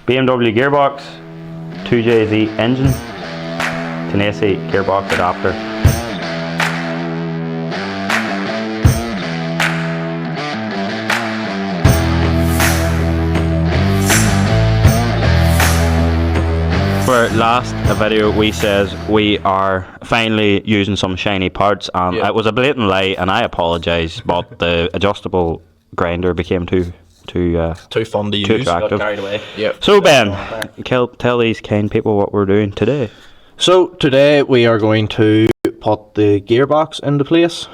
BMW gearbox, 2JZ engine, Tenaci Gearbox Adaptor. For last video we says we are finally using some shiny parts, and it was a blatant lie and I apologise, but the adjustable grinder became too fun to use. Attractive. Got carried away. Yep. So Ben, tell these kind people what we're doing today. So today we are going to put the gearbox into place,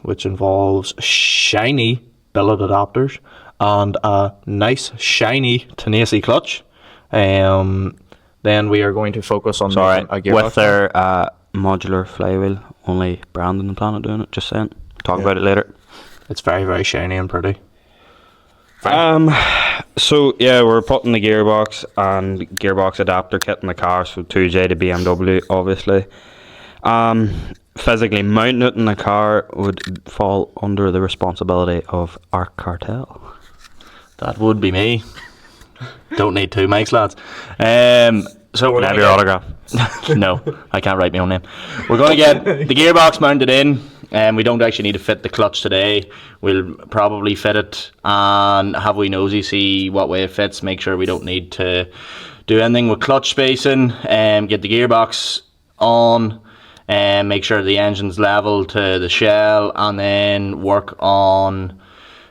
which involves shiny billet adapters and a nice shiny Tenaci clutch. Then we are going to focus on a gearbox with their modular flywheel. Only Brandon and Planet doing it. Just saying. Talk about it later. It's very, very shiny and pretty. So yeah, we're putting the gearbox and gearbox adapter kit in the car. So 2J to BMW, obviously. Physically mounting it in the car would fall under the responsibility of our cartel. That would be me. Don't need two mics, lads. So we're gonna have your autograph. No, I can't write my own name. We're going to get the gearbox mounted in, and we don't actually need to fit the clutch today. We'll probably fit it and have we nosy, see what way it fits, make sure we don't need to do anything with clutch spacing, and get the gearbox on, and make sure the engine's level to the shell, and then work on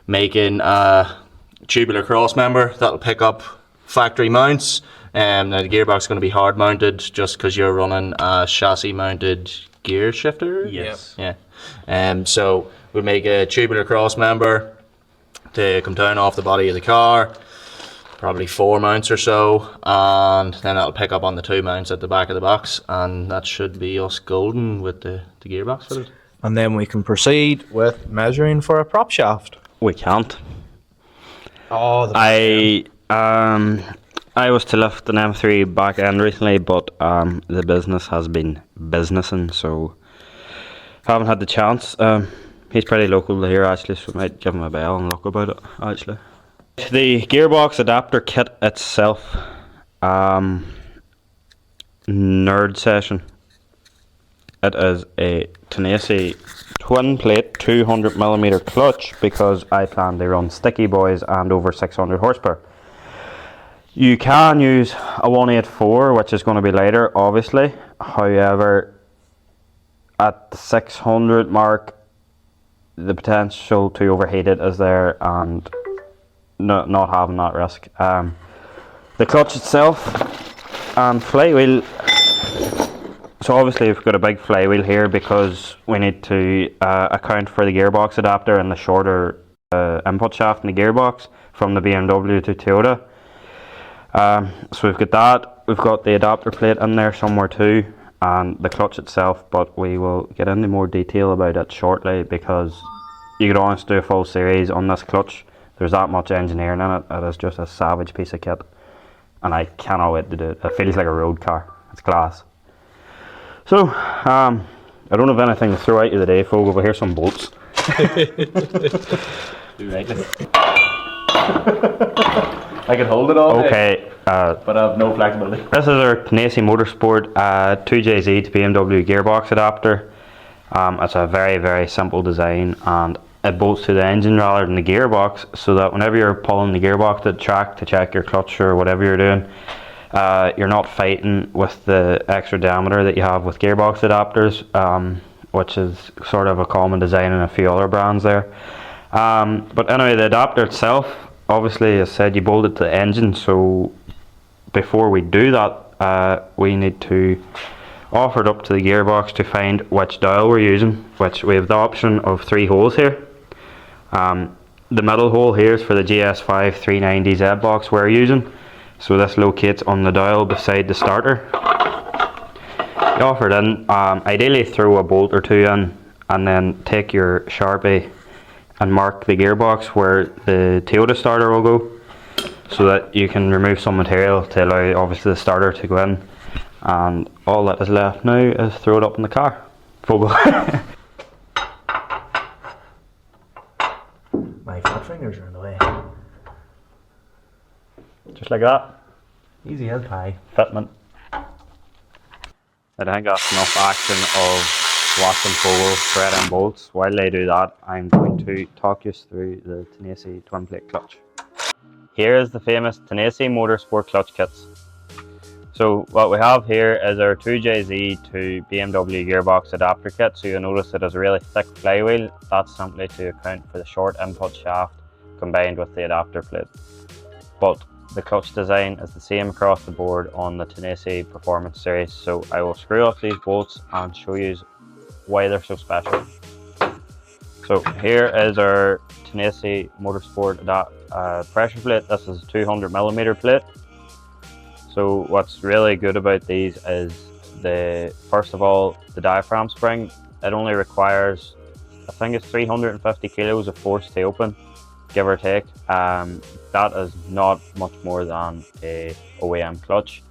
making a tubular cross member that'll pick up factory mounts. Now the gearbox is going to be hard mounted just because you're running a chassis mounted gear shifter. Yes. Yeah. So we'll make a tubular cross member to come down off the body of the car, probably 4 mounts or so, and then that'll pick up on the 2 mounts at the back of the box, and that should be us golden with the gearbox fitted. And then we can proceed with measuring for a prop shaft. We can't. Oh, I was to lift an M3 back end recently, but the business has been businessing, so haven't had the chance. He's pretty local here actually, so I might give him a bell and look about it actually. The gearbox adapter kit itself, nerd session. It is a Tenaci twin plate 200mm clutch because I plan to run sticky boys and over 600 horsepower. You can use a 184, which is going to be lighter obviously, however at the 600 mark the potential to overheat it is there, and not having that risk. The clutch itself and flywheel, so obviously we've got a big flywheel here because we need to account for the gearbox adapter and the shorter input shaft in the gearbox from the BMW to Toyota. So we've got that, we've got the adapter plate in there somewhere too, and the clutch itself, but we will get into more detail about it shortly because you could honestly do a full series on this clutch. There's that much engineering in it. It is just a savage piece of kit and I cannot wait to do it. It feels like a road car. It's class. So I don't have anything to throw at you today, folks, but here's some bolts. Do right. I can hold it all. Okay. But I have no flexibility. This is our Tenaci Motorsport 2JZ to BMW gearbox adapter. It's a very, very simple design, and it bolts to the engine rather than the gearbox, so that whenever you're pulling the gearbox to the track to check your clutch or whatever you're doing, you're not fighting with the extra diameter that you have with gearbox adapters, which is sort of a common design in a few other brands there. But anyway, the adapter itself, obviously as I said, you bolt it to the engine, so before we do that we need to offer it up to the gearbox to find which dial we're using, which we have the option of 3 holes here. The middle hole here is for the GS5 390Z box we're using, so this locates on the dial beside the starter. You offer it in, ideally throw a bolt or 2 in, and then take your Sharpie and mark the gearbox where the Toyota starter will go, so that you can remove some material to allow obviously the starter to go in, and all that is left now is throw it up in the car. Fogel. My fat fingers are in the way. Just like that. Easy as pie. Fitment. I think that's enough action of watching Fogle thread and bolts. While they do that, I'm going to talk you through the Tenaci twin plate clutch. Here is the famous Tenaci Motorsport clutch kits. So what we have here is our 2JZ to BMW Gearbox Adaptor kit. So you'll notice it has a really thick flywheel. That's simply to account for the short input shaft combined with the adapter plate. But the clutch design is the same across the board on the Tenaci Performance series. So I will screw off these bolts and show you why they're so special. So here is our Tenaci Motorsport pressure plate. This is a 200mm plate. So what's really good about these is first of all, the diaphragm spring. It only requires, I think it's 350 kilos of force to open, give or take. That is not much more than a OEM clutch.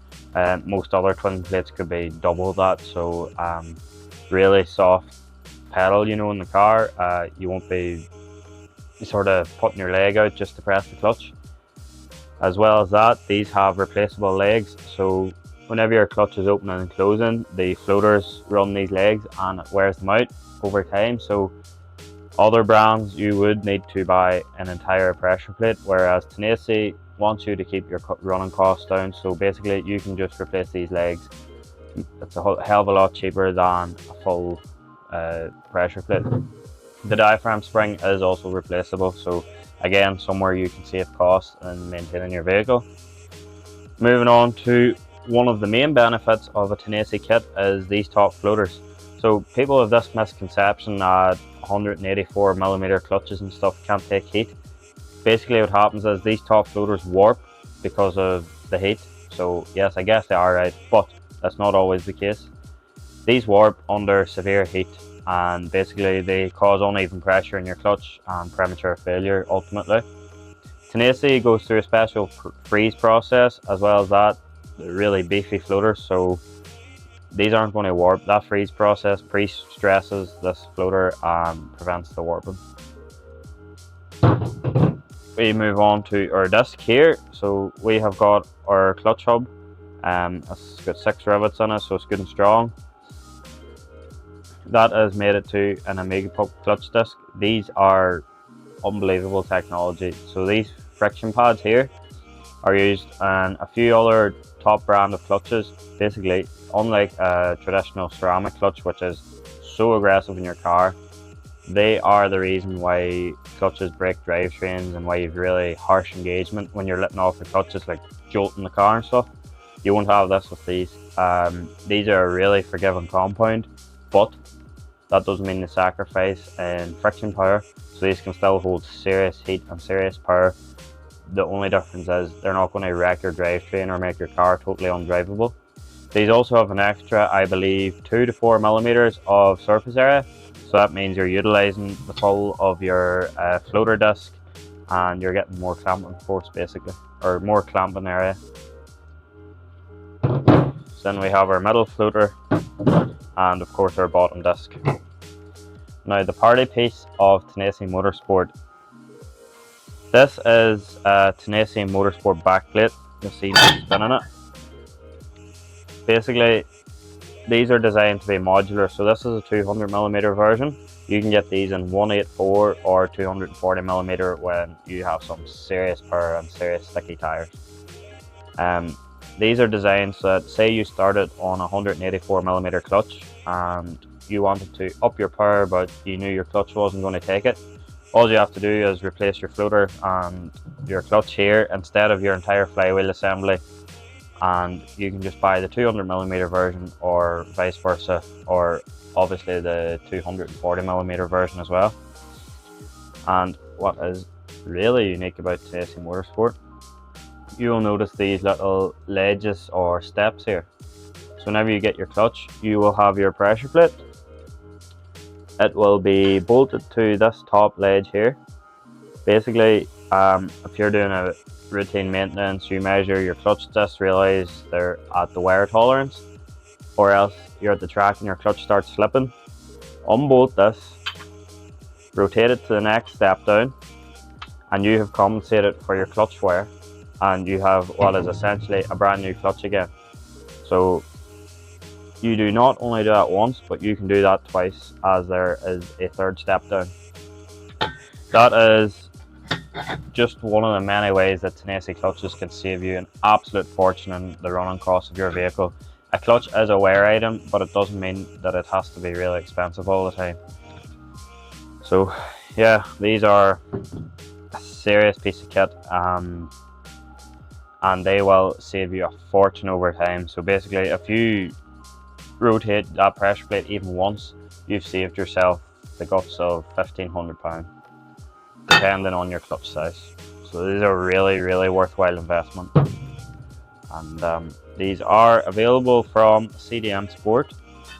Most other twin plates could be double that, so really soft pedal, in the car. You won't be sort of putting your leg out just to press the clutch. As well as that, these have replaceable legs, so whenever your clutch is opening and closing, the floaters run these legs and it wears them out over time. So other brands, you would need to buy an entire pressure plate, whereas Tenaci wants you to keep your running costs down. So basically you can just replace these legs. It's a hell of a lot cheaper than a full pressure plate. The diaphragm spring is also replaceable, so again, somewhere you can save costs in maintaining your vehicle. Moving on to one of the main benefits of a Tenaci kit is these top floaters. So people have this misconception that 184mm clutches and stuff can't take heat. Basically what happens is these top floaters warp because of the heat. So yes, I guess they are right, but that's not always the case. These warp under severe heat, and basically they cause uneven pressure in your clutch and premature failure ultimately. Tenaci goes through a special freeze process, as well as that, they're really beefy floaters, so these aren't going to warp. That freeze process pre-stresses this floater and prevents the warping. We move on to our disc here. So we have got our clutch hub. It's got 6 rivets in it, so it's good and strong. That has made it to an Omega Puck clutch disc. These are unbelievable technology. So these friction pads here are used in a few other top brand of clutches. Basically, unlike a traditional ceramic clutch, which is so aggressive in your car, they are the reason why clutches break drivetrains and why you've really harsh engagement when you're letting off the clutches, like jolting the car and stuff. You won't have this with these. These are a really forgiving compound, but that doesn't mean the sacrifice in friction power, so these can still hold serious heat and serious power. The only difference is they're not going to wreck your drivetrain or make your car totally undrivable. These also have an extra, I believe, 2 to 4mm of surface area, so that means you're utilising the full of your floater disc and you're getting more clamping force basically, or more clamping area. So then we have our middle floater and of course our bottom disc. Now the party piece of Tenaci Motorsport. This is a Tenaci Motorsport backplate. You'll see me spinning it. Basically, these are designed to be modular, so this is a 200mm version. You can get these in 184 or 240mm when you have some serious power and serious sticky tires. These are designed so that, say you started on a 184mm clutch and you wanted to up your power but you knew your clutch wasn't going to take it, all you have to do is replace your floater and your clutch here instead of your entire flywheel assembly, and you can just buy the 200mm version or vice versa, or obviously the 240mm version as well. And what is really unique about Tenaci Motorsport, you will notice these little ledges or steps here. So whenever you get your clutch, you will have your pressure plate. It will be bolted to this top ledge here. Basically, if you're doing a routine maintenance, you measure your clutch discs, realize they're at the wear tolerance, or else you're at the track and your clutch starts slipping. Unbolt this, rotate it to the next step down, and you have compensated for your clutch wear. and you have what is essentially a brand new clutch again. So you do not only do that once, but you can do that twice, as there is a third step down. That is just one of the many ways that Tenaci clutches can save you an absolute fortune in the running cost of your vehicle. A clutch is a wear item, but it doesn't mean that it has to be really expensive all the time. So yeah, these are a serious piece of kit, and they will save you a fortune over time. So basically, if you rotate that pressure plate even once, you've saved yourself the guts of £1,500, depending on your clutch size. So these are really worthwhile investment, and these are available from CDM Sport.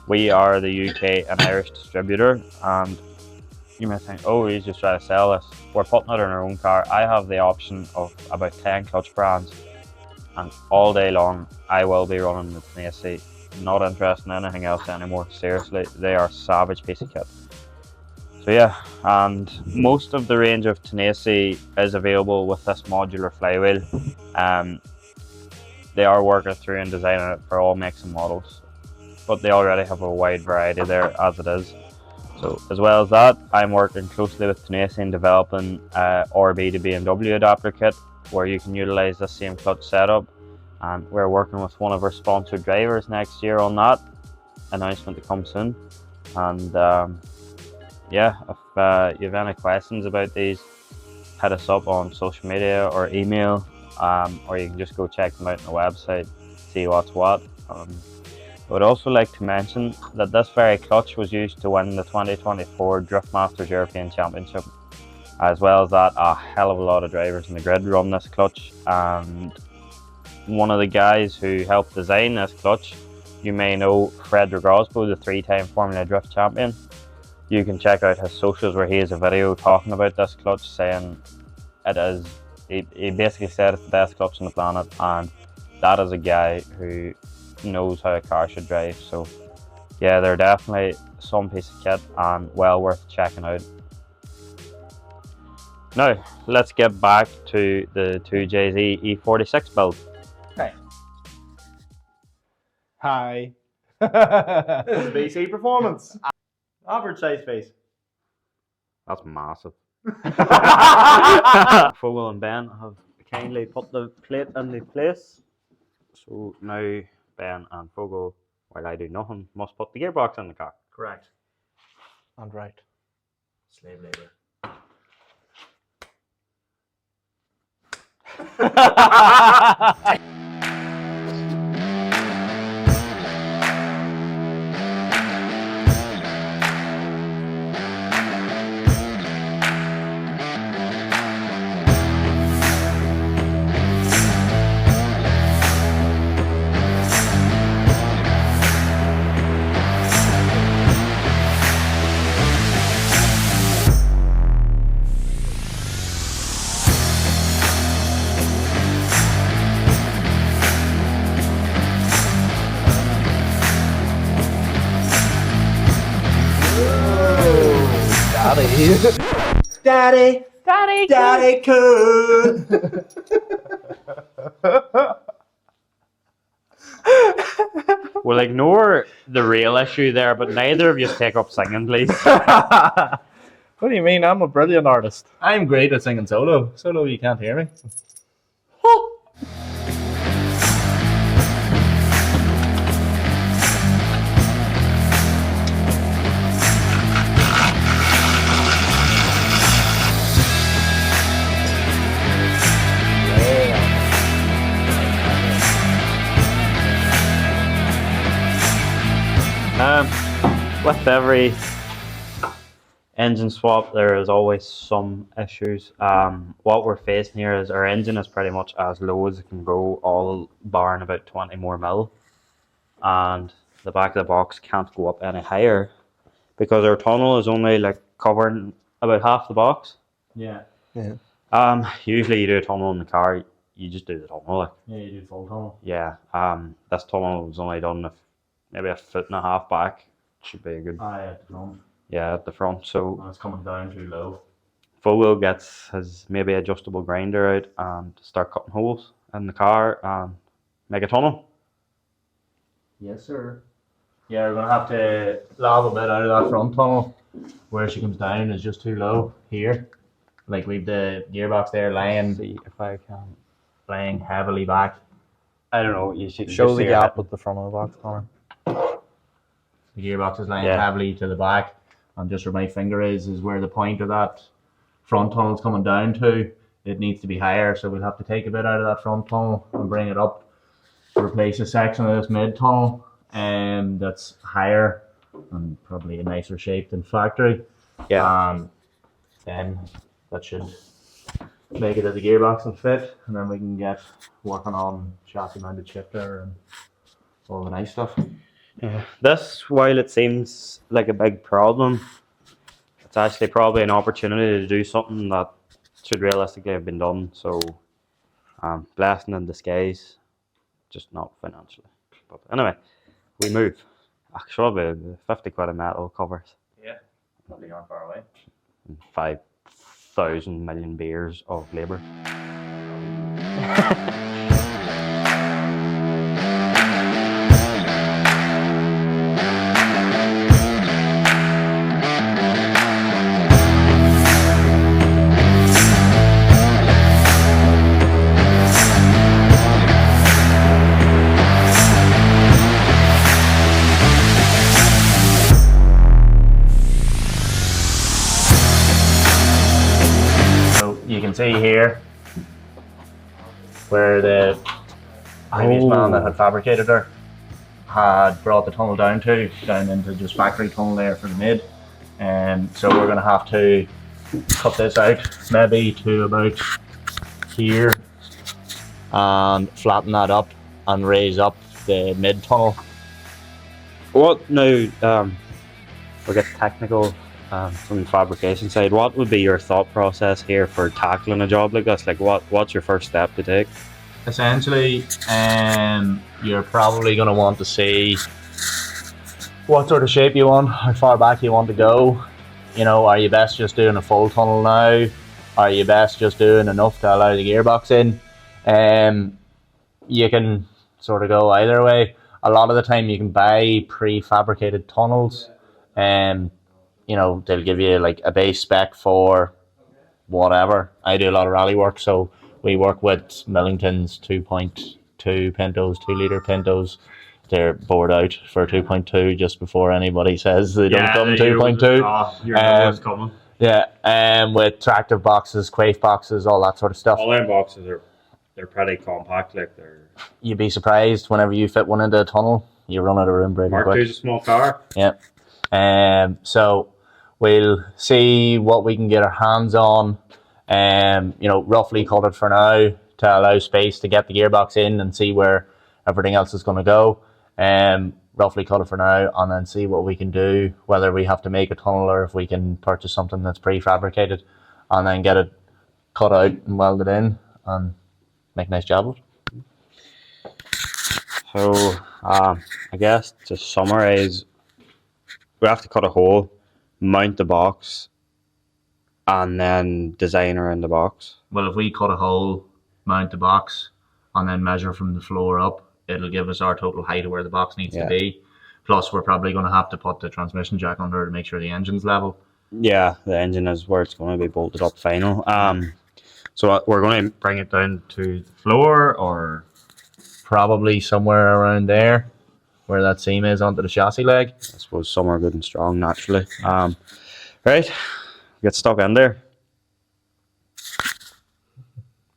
We are the UK and Irish distributor, and you may think, oh, he's just trying to sell this. We're putting it in our own car. I have the option of about 10 clutch brands, and all day long I will be running the Tenaci. Not interested in anything else anymore. Seriously, they are a savage piece of kit. So yeah, and most of the range of Tenaci is available with this modular flywheel. They are working through and designing it for all makes and models, but they already have a wide variety there as it is. So as well as that, I'm working closely with Tenaci in developing RB to BMW adapter kit, where you can utilize the same clutch setup, and we're working with one of our sponsored drivers next year on that. Announcement to come soon. And yeah, if you have any questions about these, hit us up on social media or email, or you can just go check them out on the website, see what's what. I would also like to mention that this very clutch was used to win the 2024 Drift Masters European Championship. As well as that, a hell of a lot of drivers in the grid run this clutch, and one of the guys who helped design this clutch, you may know Frederick Rosbo, the 3-time Formula Drift champion. You can check out his socials where he has a video talking about this clutch, saying it is, he basically said it's the best clutch on the planet, and that is a guy who knows how a car should drive. So yeah, they're definitely some piece of kit and well worth checking out. Now let's get back to the 2JZ E46 build. Okay. Hi. This is BC Performance. Average size face. That's massive. Fogel and Ben have kindly put the plate in the place. So now Ben and Fogel, while I do nothing, must put the gearbox in the car. Correct. And right. Slave labor. Daddy. Daddy could. We'll ignore the real issue there, but neither of you take up singing, please. What do you mean? I'm a brilliant artist. I'm great at singing solo. Solo, you can't hear me. With every engine swap, there is always some issues. What we're facing here is our engine is pretty much as low as it can go, all barring about 20 more mil, and the back of the box can't go up any higher because our tunnel is only like covering about half the box. Yeah. Usually you do a tunnel in the car, you just do the tunnel. Like. Yeah, you do full tunnel. Yeah. This tunnel was only done maybe a foot and a half back. Should be a good. At the front. Yeah, at the front. So And it's coming down too low. full wheel gets his maybe adjustable grinder out and start cutting holes in the car and make a tunnel. Yes, sir. Yeah, we're gonna have to lob a bit out of that front tunnel. Where she comes down is just too low here. Like we've the gearbox there See if I can. laying heavily back. I don't know. You should Show just the see her gap hitting. at the front of the box, Connor. The gearbox is laying Yeah. heavily to the back, and just where my finger is where the point of that front tunnel is coming down to. It needs to be higher, so we'll have to take a bit out of that front tunnel and bring it up to replace a section of this mid tunnel, and that's higher and probably a nicer shape than factory. Yeah. Then that should make it as a gearbox and fit, and then we can get working on chassis mounted shifter and all the nice stuff. Yeah. This, while it seems like a big problem, it's actually probably an opportunity to do something that should realistically have been done. So, blessing in disguise, just not financially. But anyway, we move. Actually, 50 quid of metal covers Yeah, probably aren't far away. and 5,000 million beers of labour. So you can see here where the previous man that had fabricated her had brought the tunnel down into just factory tunnel there for the mid. So we're going to have to cut this out maybe to about here and flatten that up and raise up the mid tunnel. What now? We'll get technical from the fabrication side. What would be your thought process here for tackling a job like this? Like, what's your first step to take? Essentially, you're probably going to want to see what sort of shape you want, how far back you want to go. You know, are you best just doing a full tunnel now? Are you best just doing enough to allow the gearbox in? You can sort of go either way. A lot of the time you can buy prefabricated tunnels. You know, they'll give you like a base spec for whatever. I do a lot of rally work, so we work with Millington's 2.2 Pintos, 2 litre Pintos. They're bored out for 2.2 just before anybody says they don't come 2.2. You know what's coming. Yeah, with tractive boxes, quaif boxes, all that sort of stuff. All them boxes they're pretty compact. Like they're You'd be surprised whenever you fit one into a tunnel, you run out of room pretty Mark quick. II's a small car. Yeah. So we'll see what we can get our hands on. You know, roughly cut it for now to allow space to get the gearbox in and see where everything else is going to go. Roughly cut it for now and then see what we can do, whether we have to make a tunnel or if we can purchase something that's prefabricated and then get it cut out and welded in and make a nice job of it. So, I guess to summarise, we have to cut a hole, mount the box, and then design around the box. Well, if we cut a hole, mount the box, and then measure from the floor up, it'll give us our total height of where the box needs to be. Plus, we're probably going to have to put the transmission jack under to make sure the engine's level. Yeah, the engine is where it's going to be bolted up final. So we're going to bring it down to the floor, or Probably somewhere around there, where that seam is onto the chassis leg. I suppose somewhere good and strong naturally. Right, get stuck in there.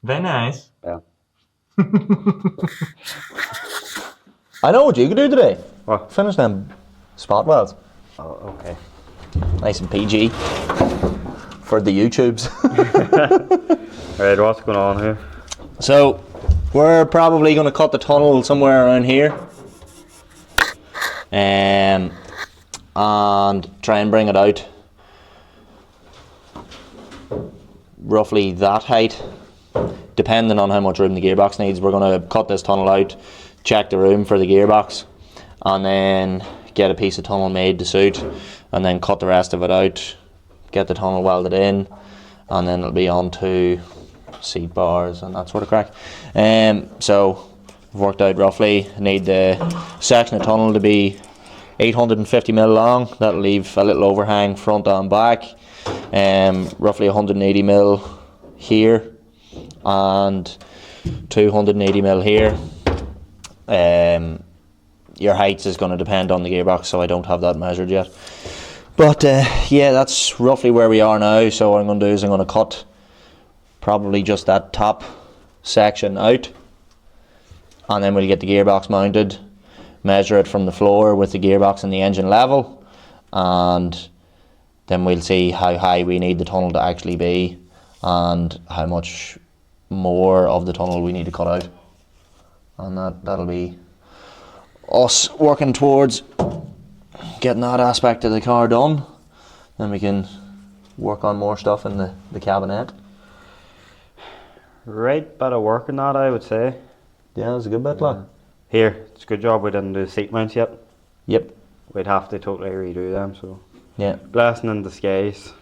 Very nice. Yeah. I know what you could do today. What? Finish them spot welds. Oh, okay. Nice and PG. For the YouTubes. Right, what's going on here? So, we're probably going to cut the tunnel somewhere around here. And try and bring it out roughly that height, depending on how much room the gearbox needs. We're going to cut this tunnel out, check the room for the gearbox, and then get a piece of tunnel made to suit, and then cut the rest of it out, get the tunnel welded in, and then it'll be on to seat bars and that sort of crack. So I've worked out roughly need the section of tunnel to be 850 mil long. That'll leave a little overhang front and back. Roughly 180 mil here and 280 mil here. Your heights is going to depend on the gearbox, so I don't have that measured yet. But yeah, that's roughly where we are now. So what I'm going to do is I'm going to cut probably just that top section out, and then we'll get the gearbox mounted, measure it from the floor with the gearbox and the engine level, and then we'll see how high we need the tunnel to actually be and how much more of the tunnel we need to cut out. And that'll be us working towards getting that aspect of the car done. Then we can work on more stuff in the cabinet. Right bit of work on that, I would say. Yeah, that's a good bit, lad. Here, it's a good job we didn't do seat mounts yet. Yep. We'd have to totally redo them, so Yeah. blessing in disguise.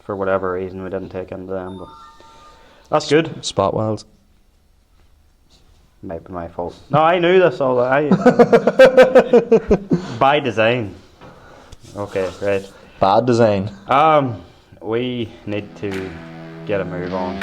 For whatever reason we didn't take into them, but that's good. Spot welds. Might be my fault. No, I knew this all. By design. Okay, right. Bad design. We need to get a move on.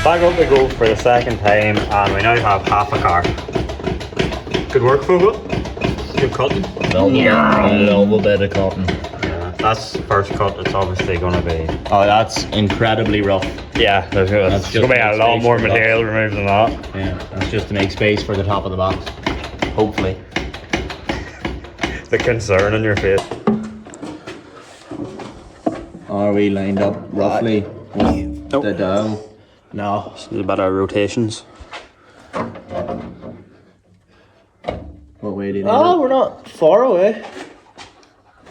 Back up we go for the second time, and we now have half a car. Good work, Fogel. Good cutting. Love a bit of cotton. Yeah, that's first cut. It's obviously going to be. Oh, that's incredibly rough. Yeah, there's going to be a lot more material removed than that. Yeah, that's just to make space for the top of the box. Hopefully. The concern on your face. Are we lined up roughly with the dough? No, this is a bit of rotations. What way do you need Oh, it? we're not far away.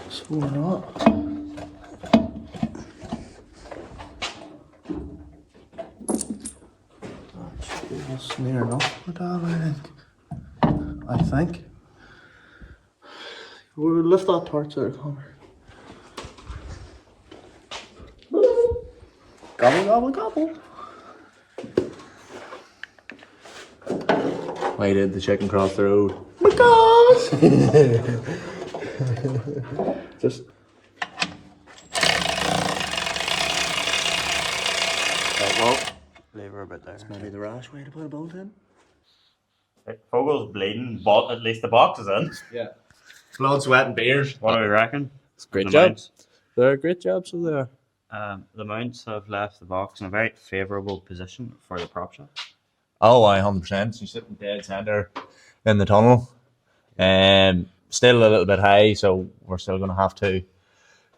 So we're not. That's near enough with that, I think. We'll lift that torch there, Connor. Gobble, gobble, gobble. Why did the chicken cross the road? My God! Just. Right, well, leave her a bit there. Maybe the rash way to put a bolt in? Fogel's bleeding, but at least the box is in. Yeah. Blood, sweat and beers. What do we reckon? It's a great The job. mounts? They're great jobs, so they are. The mounts have left the box in a very favourable position for the prop shot. Oh, 100%. She's sitting dead centre in the tunnel. Still a little bit high, so we're still going to have to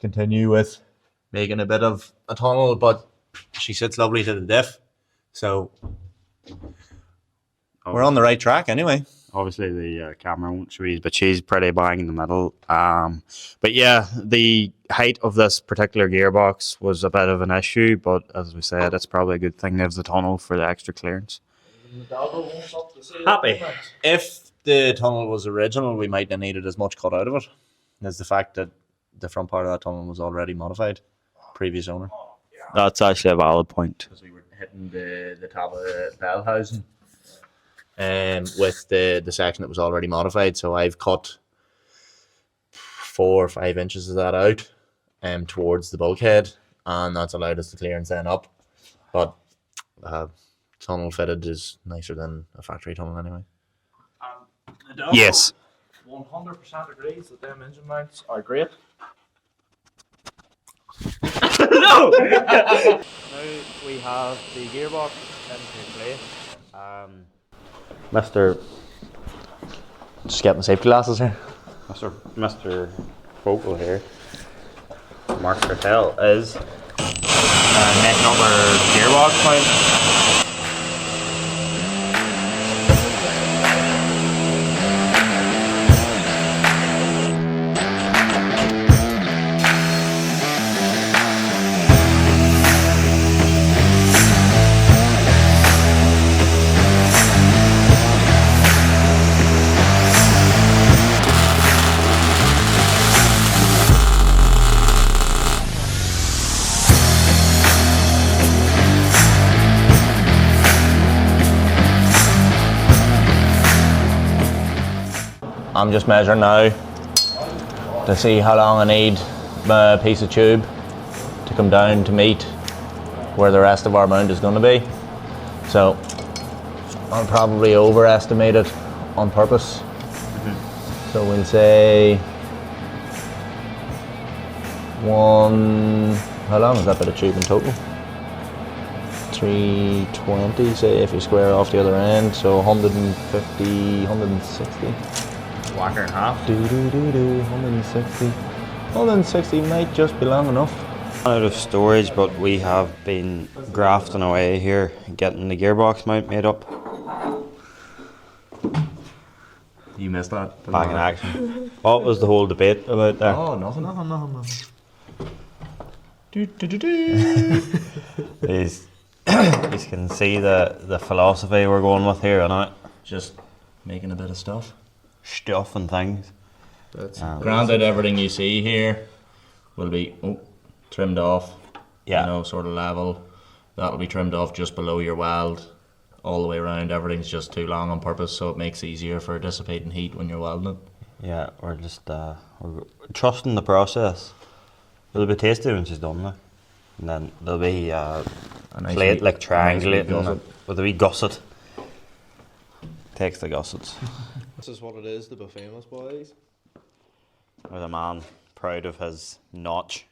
continue with making a bit of a tunnel, but she sits lovely to the diff. So we're on the right track anyway. Obviously, the camera won't show you, but she's pretty bang in the middle. But yeah, the height of this particular gearbox was a bit of an issue, but as we said, it's probably a good thing there's the tunnel for the extra clearance. Happy. If the tunnel was original, we might have needed as much cut out of it as the fact that the front part of that tunnel was already modified. Previous owner. That's actually a valid point. Because we were hitting the top of the bell housing with the section that was already modified. So I've cut 4 or 5 inches of that out towards the bulkhead, and that's allowed us the clearance then up. But tunnel fitted is nicer than a factory tunnel anyway. Yes. 100% agrees that them engine mounts are great. Now we have the gearbox into place. Mr. Just getting the safety glasses here. Mr. Focal here, Mark Cartel, is making up our gearbox mount. I'm just measuring now to see how long I need my piece of tube to come down to meet where the rest of our mount is going to be. So I'll probably overestimate it on purpose. So we'll say how long is that bit of tube in total? 320, say, if you square off the other end, so 150, 160. Whacker in half. 160. 160 might just be long enough. Out of storage, but we have been grafting away here, getting the gearbox mount made up. You missed that. Back in action. What was the whole debate about there? Oh, nothing. These can see the philosophy we're going with here, innit? Just making a bit of stuff. Stuff and things. Granted, everything you see here will be trimmed off. Yeah. You know, sort of level. That'll be trimmed off just below your weld, all the way around. Everything's just too long on purpose, so it makes it easier for dissipating heat when you're welding it. Yeah, we're just we're trusting the process. It'll be tasty when she's done, like. And then there'll be a nice plate wee- like triangulating gusset. with a wee gusset. Takes the gussets. This is what it is to be famous, boys. With a man proud of his notch.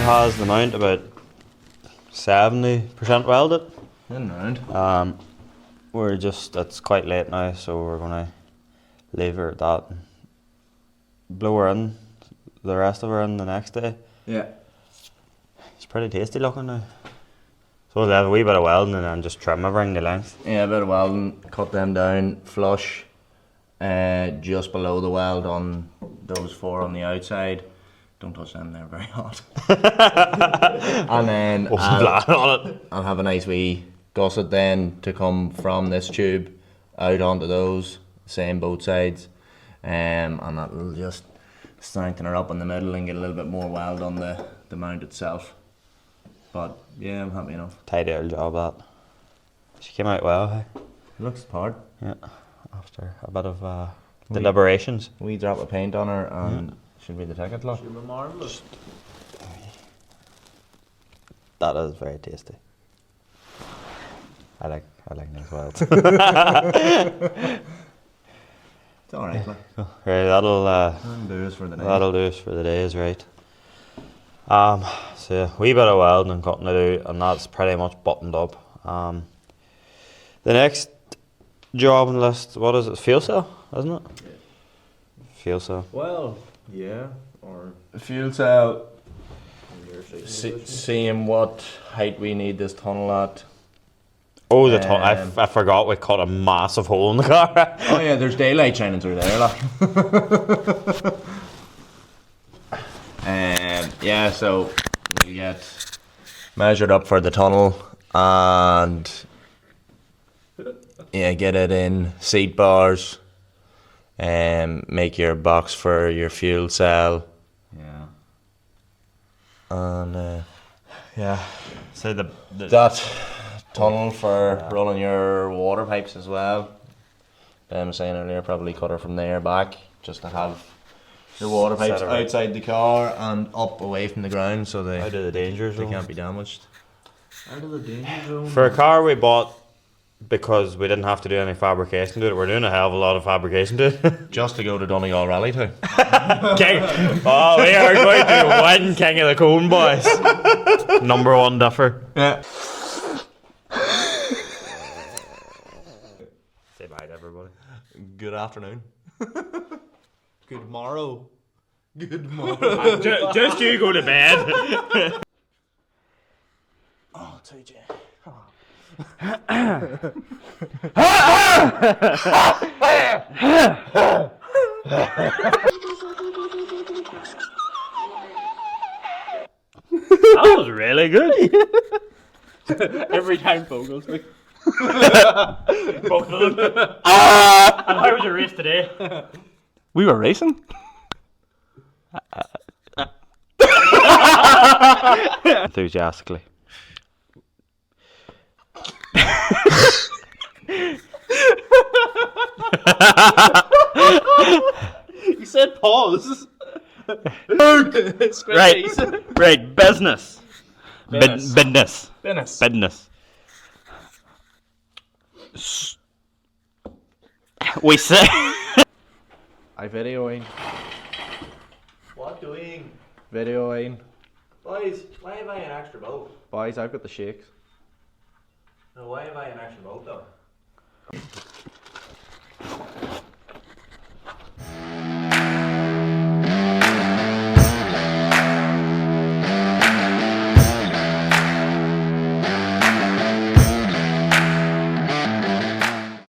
Has the mount about 70% welded. In round. It's quite late now, so we're gonna leave her at that. Blow her in, the rest of her in the next day. Yeah. It's pretty tasty looking now. So we'll have a wee bit of welding and then just trim everything the length. Yeah, a bit of welding, cut them down, flush, just below the weld on those 4 on the outside. Don't touch them, they're very hot. And then I'll have a nice wee gusset then to come from this tube out onto those, same both sides. And that'll just strengthen her up in the middle and get a little bit more weld on the mount itself. But yeah, I'm happy enough. Tidy old job that. She came out well, hey? It looks hard. Yeah, after a bit of deliberations. We drop of paint on her and should be the ticket lock. Should be marvellous. That is very tasty. I like nice welds. It's alright, like. Right, that'll do us for the day. That'll do us for the day, is right. So a wee bit of welding and cutting it out, and that's pretty much buttoned up. The next job on the list. What is it? Fuel cell, isn't it? Yeah. Fuel cell. Well, yeah, or Fuel cell. See, Seeing what height we need this tunnel at. Oh, the I forgot we cut a massive hole in the car. Oh yeah, there's daylight shining through there, like. Yeah, so we get measured up for the tunnel and yeah, get it in seat bars and make your box for your fuel cell. Yeah. And Yeah. So the that tunnel for rolling your water pipes as well. Ben was saying earlier, probably cut her from there back just to have your water pipes Set it right. outside the car and up away from the ground so out of they the danger zone. can't be damaged. out of the danger zone. For a car we bought because we didn't have to do any fabrication to it, we're doing a hell of a lot of fabrication to it. Just to go to Donegal Rally too. King. Oh, we are going to win King of the Cone, boys. Number one duffer. Yeah. Say bye to everybody. Good afternoon. Good morrow. Good morrow. Just you go to bed. Oh, TJ. That was really good. Every time Fogels me. Both of them. And how was your race today? We were racing? Enthusiastically. You said pause. Right, right, business. Business. Business. Business. Business. We say. I videoing. What doing? Videoing. Boys, why have I an extra boat? Boys, I've got the shakes. No, why have I an extra boat though?